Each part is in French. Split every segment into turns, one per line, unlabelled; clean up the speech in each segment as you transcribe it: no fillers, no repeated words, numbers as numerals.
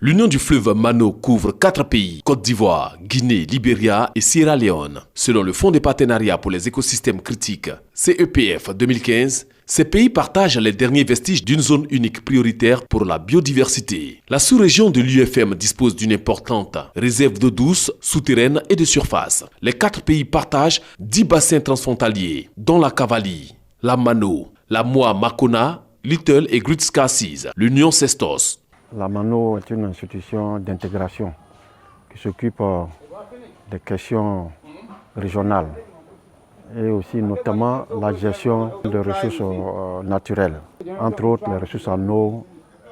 L'union du fleuve Mano couvre 4 pays, Côte d'Ivoire, Guinée, Libéria et Sierra Leone. Selon le Fonds de partenariat pour les écosystèmes critiques, CEPF 2015, ces pays partagent les derniers vestiges d'une zone unique prioritaire pour la biodiversité. La sous-région de l'UFM dispose d'une importante réserve d'eau douce, souterraine et de surface. Les 4 pays partagent 10 bassins transfrontaliers, dont la Cavali, la Mano, la Moa Makona, Little et Great Scarces, l'Union Cestos.
La Mano est une institution d'intégration qui s'occupe des questions régionales et aussi notamment la gestion des ressources naturelles, entre autres les ressources en eau,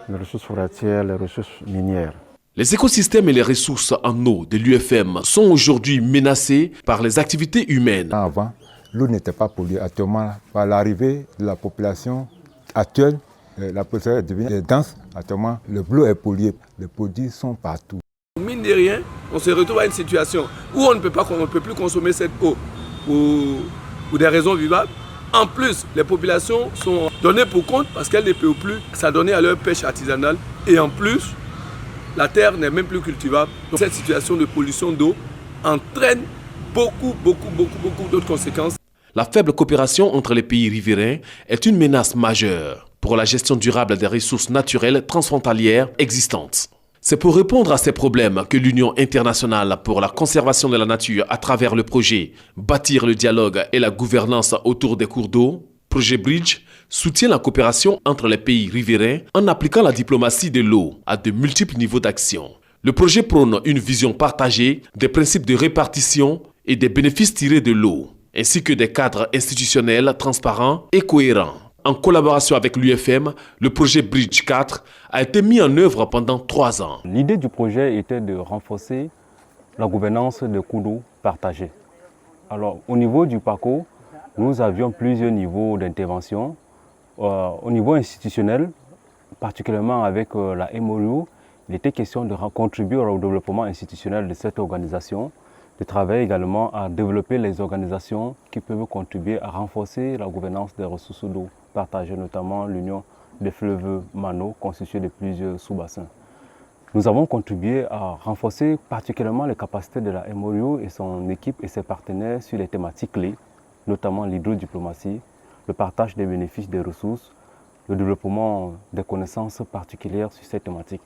les ressources forestières, les ressources minières.
Les écosystèmes et les ressources en eau de l'UFM sont aujourd'hui menacés par les activités humaines.
Avant, l'eau n'était pas polluée. Actuellement, par l'arrivée de la population actuelle, la population devient dense. Actuellement, l'eau est polluée. Les produits sont partout.
Mine de rien, on se retrouve à une situation où on ne peut plus consommer cette eau pour des raisons vivables. En plus, les populations sont données pour compte parce qu'elles ne peuvent plus s'adonner à leur pêche artisanale. Et en plus, la terre n'est même plus cultivable. Donc, cette situation de pollution d'eau entraîne beaucoup d'autres conséquences.
La faible coopération entre les pays riverains est une menace majeure pour la gestion durable des ressources naturelles transfrontalières existantes. C'est pour répondre à ces problèmes que l'Union internationale pour la conservation de la nature à travers le projet Bâtir le dialogue et la gouvernance autour des cours d'eau, projet Bridge, soutient la coopération entre les pays riverains en appliquant la diplomatie de l'eau à de multiples niveaux d'action. Le projet prône une vision partagée des principes de répartition et des bénéfices tirés de l'eau, ainsi que des cadres institutionnels transparents et cohérents. En collaboration avec l'UFM, le projet Bridge 4 a été mis en œuvre pendant 3 ans.
L'idée du projet était de renforcer la gouvernance des cours d'eau partagés. Alors, au niveau du PACO, nous avions plusieurs niveaux d'intervention. Au niveau institutionnel, particulièrement avec la MOU, il était question de contribuer au développement institutionnel de cette organisation, de travailler également à développer les organisations qui peuvent contribuer à renforcer la gouvernance des ressources d'eau partagées, notamment l'Union des fleuves Mano, constituée de plusieurs sous-bassins. Nous avons contribué à renforcer particulièrement les capacités de la MOU et son équipe et ses partenaires sur les thématiques clés, notamment l'hydrodiplomatie, le partage des bénéfices des ressources, le développement des connaissances particulières sur ces thématiques.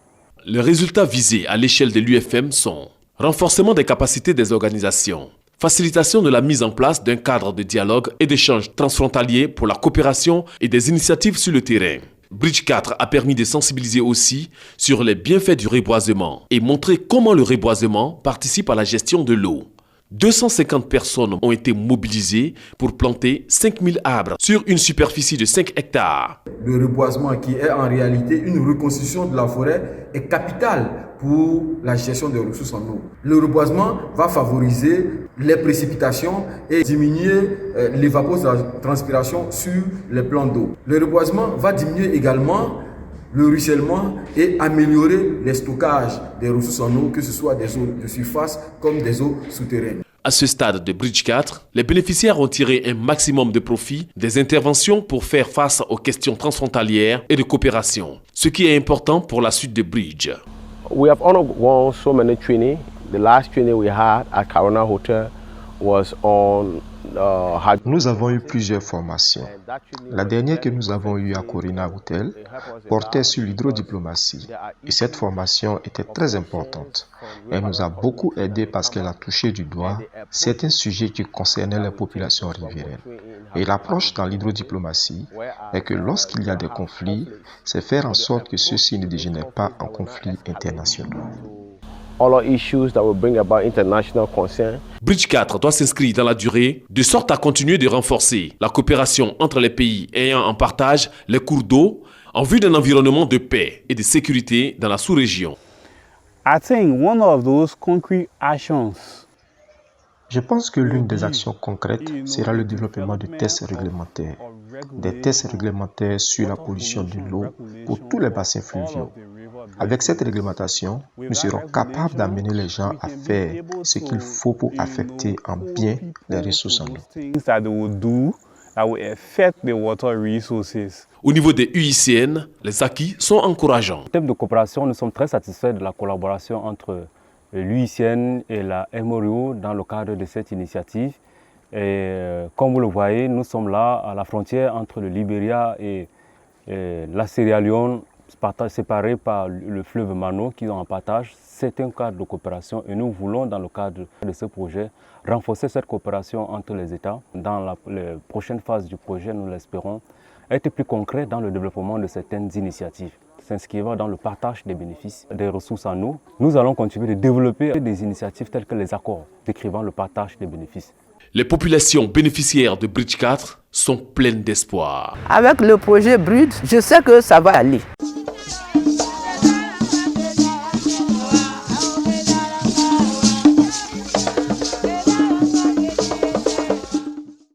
Les résultats visés à l'échelle de l'UFM sont renforcement des capacités des organisations, facilitation de la mise en place d'un cadre de dialogue et d'échange transfrontalier pour la coopération et des initiatives sur le terrain. Bridge 4 a permis de sensibiliser aussi sur les bienfaits du reboisement et montrer comment le reboisement participe à la gestion de l'eau. 250 personnes ont été mobilisées pour planter 5000 arbres sur une superficie de 5 hectares.
Le reboisement, qui est en réalité une reconstitution de la forêt, est capital pour la gestion des ressources en eau. Le reboisement va favoriser les précipitations et diminuer l'évapotranspiration sur les plans d'eau. Le reboisement va diminuer également le ruissellement et améliorer les stockages des ressources en eau, que ce soit des eaux de surface comme des eaux souterraines.
À ce stade de Bridge 4, les bénéficiaires ont tiré un maximum de profit des interventions pour faire face aux questions transfrontalières et de coopération, ce qui est important pour la suite de Bridge.
We have undergone so many training. The last training we had at Corona Hotel was on
Nous avons eu plusieurs formations. La dernière que nous avons eue à Corina Hotel portait sur l'hydrodiplomatie et cette formation était très importante. Elle nous a beaucoup aidé parce qu'elle a touché du doigt certains sujets qui concernaient les populations riveraines. Et l'approche dans l'hydrodiplomatie est que lorsqu'il y a des conflits, c'est faire en sorte que ceux-ci ne dégénèrent pas en conflits internationaux.
Bridge 4 doit s'inscrire dans la durée de sorte à continuer de renforcer la coopération entre les pays ayant en partage les cours d'eau en vue d'un environnement de paix et de sécurité dans la sous-région.
Je pense que l'une des actions concrètes sera le développement de tests réglementaires. Des tests réglementaires sur la pollution de l'eau pour tous les bassins fluviaux. Avec cette réglementation, nous serons capables d'amener les gens à faire ce qu'il faut pour affecter en bien les ressources en eau.
that we affect the water resources.
Au niveau des UICN, les acquis sont encourageants.
En termes de coopération, nous sommes très satisfaits de la collaboration entre l'UICN et la MORIO dans le cadre de cette initiative. Et comme vous le voyez, nous sommes là à la frontière entre le Libéria et la Sierra Leone, séparés par le fleuve Mano qui ont en partage. C'est un cadre de coopération et nous voulons, dans le cadre de ce projet, renforcer cette coopération entre les États. Dans la prochaine phase du projet, nous l'espérons, être plus concret dans le développement de certaines initiatives, s'inscrivant dans le partage des bénéfices des ressources en eau. Nous allons continuer de développer des initiatives telles que les accords décrivant le partage des bénéfices.
Les populations bénéficiaires de Bridge 4 sont pleines d'espoir.
Avec le projet Bridge, je sais que ça va aller.